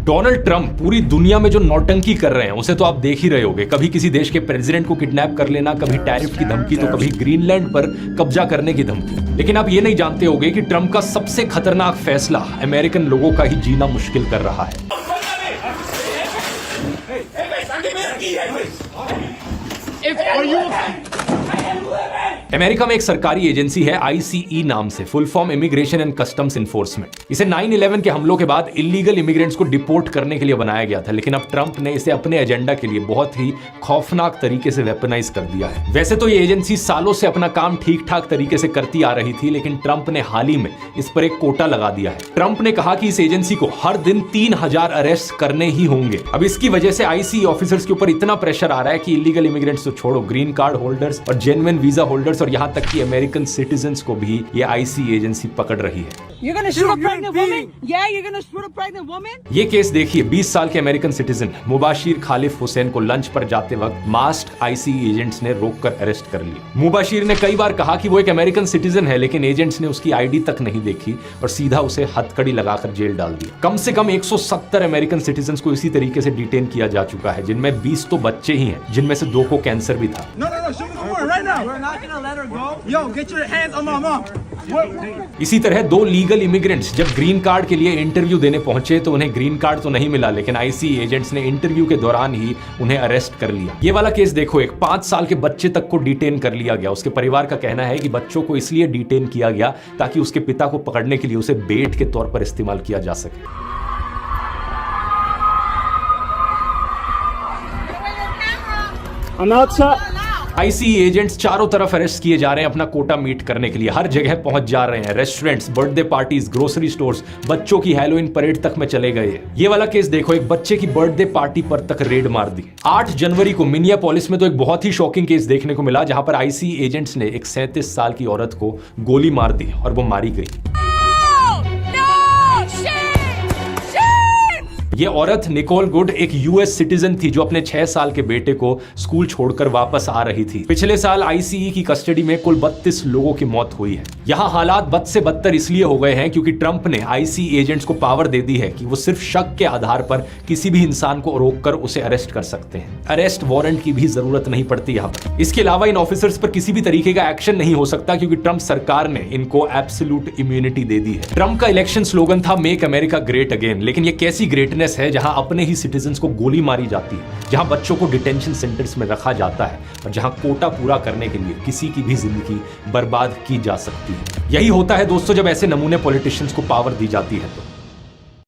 Donald Trump पूरी दुनिया में जो नौटंकी कर रहे हैं उसे तो आप देख ही रहे होंगे। कभी किसी देश के प्रेसिडेंट को किडनैप कर लेना, कभी टैरिफ की धमकी, तो कभी ग्रीनलैंड पर कब्जा करने की धमकी। लेकिन आप ये नहीं जानते होंगे कि ट्रंप का सबसे खतरनाक फैसला अमेरिकन लोगों का ही जीना मुश्किल कर रहा है। अमेरिका में एक सरकारी एजेंसी है ICE नाम से, full form immigration and customs enforcement. इसे 9/11 के हमलों के बाद इलीगल इमिग्रेंट्स को डिपोर्ट करने के लिए बनाया गया था, लेकिन अब ट्रंप ने इसे अपने एजेंडा के लिए बहुत ही खौफनाक तरीके से वेपनाइज कर दिया है। वैसे तो ये एजेंसी सालों से अपना काम ठीक ठाक तरीके से करती आ रही थी, लेकिन ट्रंप ने हाल ही में इस पर एक कोटा लगा दिया है। ट्रंप ने कहा कि इस एजेंसी को हर दिन 3000 अरेस्ट करने ही होंगे। अब इसकी वजह से ICE ऑफिसर्स के ऊपर इतना प्रेशर आ रहा है कि इलीगल इमिग्रेंट्स तो छोड़ो, ग्रीन कार्ड होल्डर्स और जेन्युइन वीजा होल्डर्स और यहां तक कि अमेरिकन सिटीजन्स को भी ये ICE एजेंसी पकड़ रही है। ये केस देखिए, 20 साल के अमेरिकन सिटीजन मुबाशिर खालिफ हुसैन को लंच पर जाते वक्त मास्क्ड ICE एजेंट्स ने रोककर अरेस्ट कर लिया। मुबाशिर ने कई बार कहा कि वो एक अमेरिकन सिटीजन है, लेकिन एजेंट्स ने उसकी ID तक नहीं देखी और सीधा उसे हथकड़ी लगाकर जेल डाल दिया। कम से कम 170 अमेरिकन सिटीजन्स को इसी तरीके से डिटेन किया जा चुका है, जिनमें 20 तो बच्चे ही हैं, जिनमें से 2 को कैंसर भी था। इसी तरह 2 लीगल इमिग्रेंट्स जब ग्रीन कार्ड के लिए इंटरव्यू देने पहुंचे तो उन्हें ग्रीन कार्ड तो नहीं मिला, लेकिन ICE एजेंट्स ने इंटरव्यू के दौरान ही उन्हें अरेस्ट कर लिया। ये वाला केस देखो, एक 5 साल के बच्चे तक को डिटेन कर लिया गया। उसके परिवार का कहना है कि बच्चों को इसलिए डिटेन किया गया ताकि उसके पिता को पकड़ने के लिए उसे बेट के तौर पर इस्तेमाल किया जा सके। ICE एजेंट्स चारों तरफ अरेस्ट किए जा रहे हैं अपना कोटा मीट करने के लिए, हर जगह पहुंच जा रहे हैं। Restaurants, birthday parties, grocery stores, बच्चों की हैलोवीन परेड तक में चले गए। ये वाला केस देखो, एक बच्चे की बर्थडे पार्टी पर तक रेड मार दी। 8 जनवरी को मिनियापोलिस में तो एक बहुत ही शॉकिंग केस देखने को मिला, जहां पर ICE एजेंट्स ने एक 37 साल की औरत को गोली मार दी और वो मारी गई। ये औरत निकोल गुड एक US सिटीजन थी जो अपने 6 साल के बेटे को स्कूल छोड़कर वापस आ रही थी। पिछले साल ICE की कस्टडी में कुल 32 लोगों की मौत हुई है। यहाँ हालात बद से बदतर इसलिए हो गए हैं क्योंकि ट्रंप ने ICE एजेंट्स को पावर दे दी है कि वो सिर्फ शक के आधार पर किसी भी इंसान को रोककर उसे अरेस्ट कर सकते हैं। अरेस्ट वारंट की भी जरूरत नहीं पड़ती यहाँ पर। इसके अलावा इन ऑफिसर्स पर किसी भी तरीके का एक्शन नहीं हो सकता क्योंकि ट्रंप सरकार ने इनको एब्सोल्यूट इम्यूनिटी दे दी है। ट्रंप का इलेक्शन स्लोगन था मेक अमेरिका ग्रेट अगेन, लेकिन ये कैसी ग्रेटनेस है जहां अपने ही सिटीजन्स को गोली मारी जाती है, जहां बच्चों को डिटेंशन सेंटर्स में रखा जाता है और जहां कोटा पूरा करने के लिए किसी की भी जिंदगी बर्बाद की जा सकती है। यही होता है दोस्तों जब ऐसे नमूने पॉलिटिशियंस को पावर दी जाती है तो।